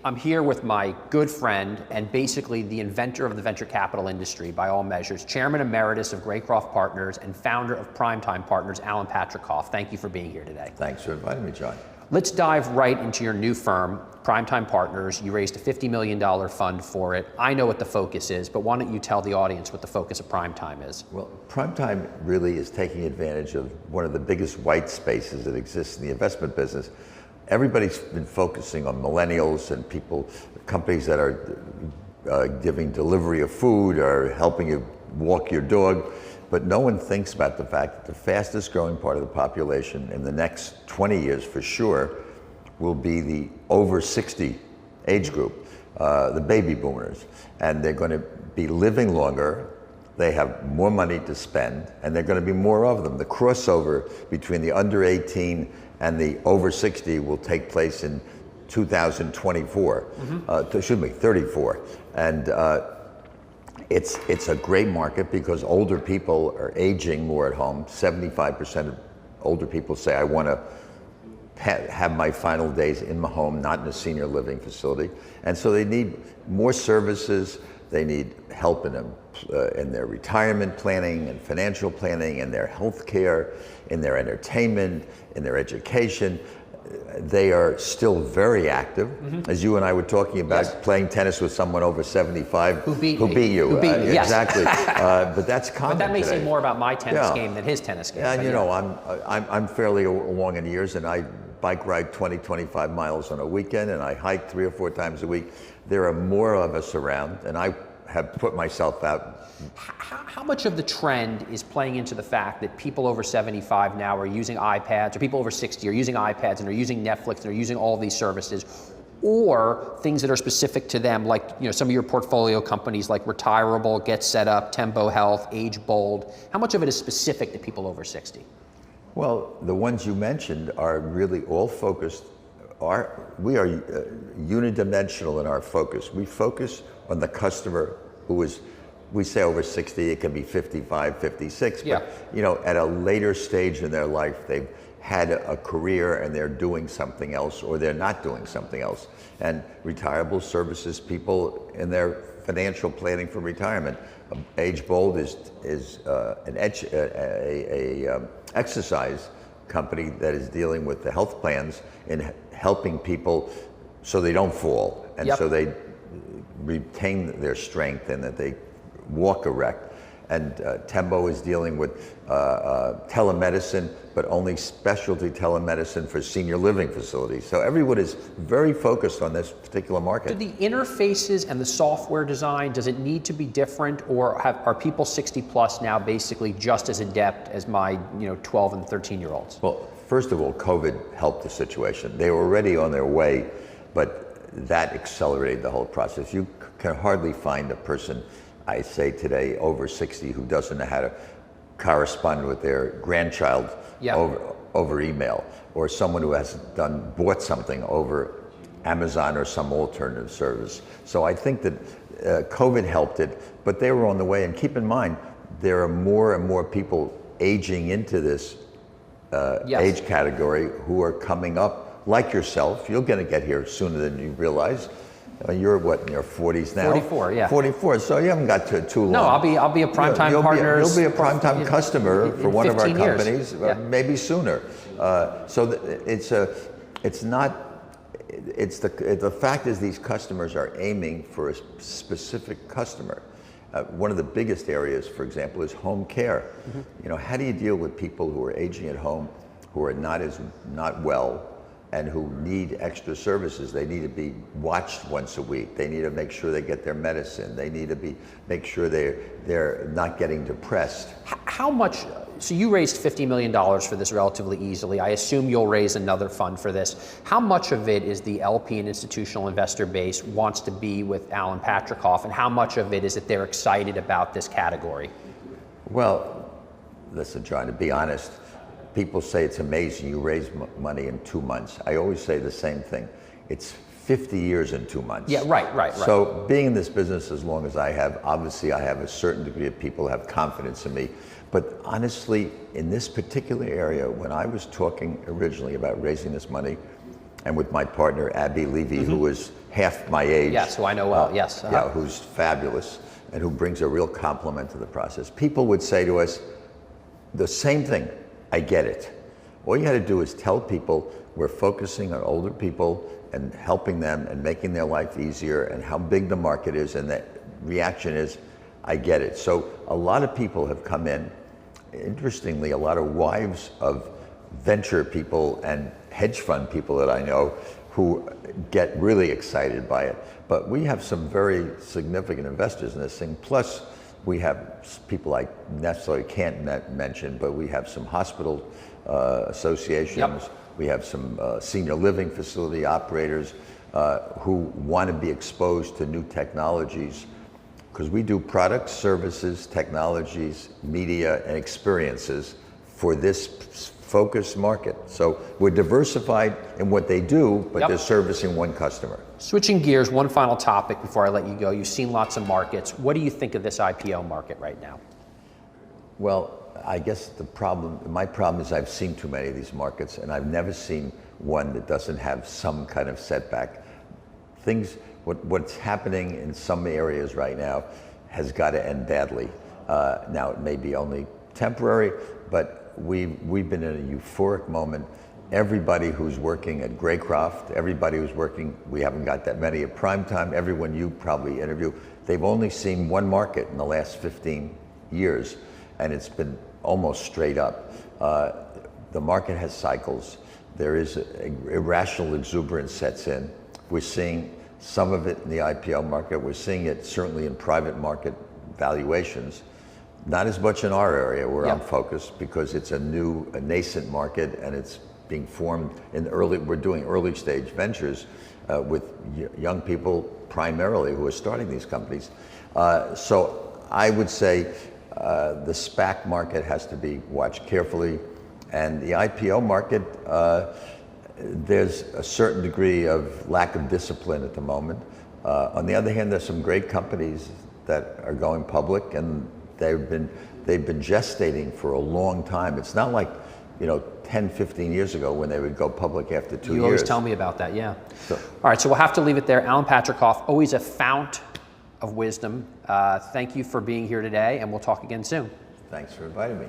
I'm here with my good friend and basically the inventor of the venture capital industry by all measures, Chairman Emeritus of Greycroft Partners and founder of Primetime Partners, Alan Patricof. Thank you for being here today. Thanks for inviting me, John. Let's dive right into your new firm, Primetime Partners. You raised a $50 million fund for it. I know what the focus is, but why don't you tell the audience what the focus of Primetime is? Well, Primetime really is taking advantage of one of the biggest white spaces that exists in the investment business. Everybody's been focusing on millennials and people, companies that are giving delivery of food or helping you walk your dog, but no one thinks about the fact that the fastest growing part of the population in the next 20 years for sure will be the over 60 age group, the baby boomers, and they're going to be living longer. They have more money to spend, and there are going to be more of them. The crossover between the under 18 and the over 60 will take place in 2024, 34. And it's a great market because older people are aging more at home. 75% of older people say, I want to have my final days in my home, not in a senior living facility. And so they need more services. They need help in their retirement planning and financial planning, in their health care, in their entertainment, in their education. They are still very active. As you and I were talking about, playing tennis with someone over 75 who beat you. Yes. Exactly. But that's common. But that may today. say more about my tennis game than his tennis game. And you know, I'm fairly along in years, and I bike ride 20-25 miles on a weekend, and I hike 3 or 4 times a week. There are more of us around, and I have put myself out. How much of the trend is playing into the fact that people over 75 now are using iPads, or people over 60 are using iPads and are using Netflix and are using all of these services, or things that are specific to them, like some of your portfolio companies like Retirable, Get Set Up, Tembo Health, Age Bold? How much of it is specific to people over 60? Well, the ones you mentioned are really all focused. We are unidimensional in our focus. We focus on the customer who is, we say over 60, it can be 55, 56, but at a later stage in their life, they've had a career and they're doing something else, or they're not doing something else. And Retirable services people in their financial planning for retirement. Age Bold is an exercise company that is dealing with the health plans in helping people so they don't fall, and so they retain their strength and that they walk erect. And Tembo is dealing with telemedicine, but only specialty telemedicine for senior living facilities. So everyone is very focused on this particular market. Do the interfaces and the software design, does it need to be different, or are people 60 plus now basically just as adept as my 12 and 13-year-olds? Well, first of all, COVID helped the situation. They were already on their way, but that accelerated the whole process. You can hardly find a person, I say today, over 60 who doesn't know how to correspond with their grandchild over email, or someone who hasn't bought something over Amazon or some alternative service. So I think that COVID helped it, but they were on the way. And keep in mind, there are more and more people aging into this age category who are coming up, like yourself. You're going to get here sooner than you realize. You're what, in your 40s now? 44, yeah. 44, so you haven't got too long. No, I'll be a Primetime Partner. You'll be a Primetime customer for one of our companies, maybe sooner. The fact is these customers are aiming for a specific customer. One of the biggest areas, for example, is home care. How do you deal with people who are aging at home, who are not well, and who need extra services? They need to be watched once a week. They need to make sure they get their medicine. They need to make sure they're not getting depressed. How much, so you raised $50 million for this relatively easily. I assume you'll raise another fund for this. How much of it is the LP and institutional investor base wants to be with Alan Patricof, and how much of it is that they're excited about this category? Well, listen, John, to be honest, people say it's amazing you raise money in 2 months. I always say the same thing. It's 50 years in 2 months. Yeah, right. So being in this business as long as I have, obviously I have a certain degree of people who have confidence in me. But honestly, in this particular area, when I was talking originally about raising this money, and with my partner, Abby Levy, who is half my age. Yes, who I know well, yes. Yeah, who's fabulous and who brings a real compliment to the process. People would say to us the same thing, I get it. All you had to do is tell people we're focusing on older people and helping them and making their life easier and how big the market is, and that reaction is, I get it. So a lot of people have come in. Interestingly, a lot of wives of venture people and hedge fund people that I know who get really excited by it. But we have some very significant investors in this thing. Plus, we have people I necessarily can't mention, but we have some hospital associations. Yep. We have some senior living facility operators who want to be exposed to new technologies, because we do products, services, technologies, media, and experiences for this focused market. So we're diversified in what they do, but they're servicing one customer. Switching gears, one final topic before I let you go. You've seen lots of markets. What do you think of this IPO market right now? Well, I guess my problem is I've seen too many of these markets, and I've never seen one that doesn't have some kind of setback. What's happening in some areas right now has got to end badly. Now, it may be only temporary, but we've been in a euphoric moment. Everybody who's working at Greycroft, everybody who's working, we haven't got that many at Primetime, everyone you probably interview, they've only seen one market in the last 15 years, and it's been almost straight up. The market has cycles. There is irrational exuberance sets in. We're seeing some of it in the IPO market. We're seeing it certainly in private market valuations. Not as much in our area where I'm focused, because it's a nascent market, and it's being formed in we're doing early stage ventures with young people primarily who are starting these companies. So I would say the SPAC market has to be watched carefully, and the IPO market, there's a certain degree of lack of discipline at the moment. On the other hand, there's some great companies that are going public, and they've been gestating for a long time. It's not like 10, 15 years ago when they would go public after 2 years. You always tell me about that, yeah. All right, so we'll have to leave it there. Alan Patricof, always a fount of wisdom. Thank you for being here today, and we'll talk again soon. Thanks for inviting me.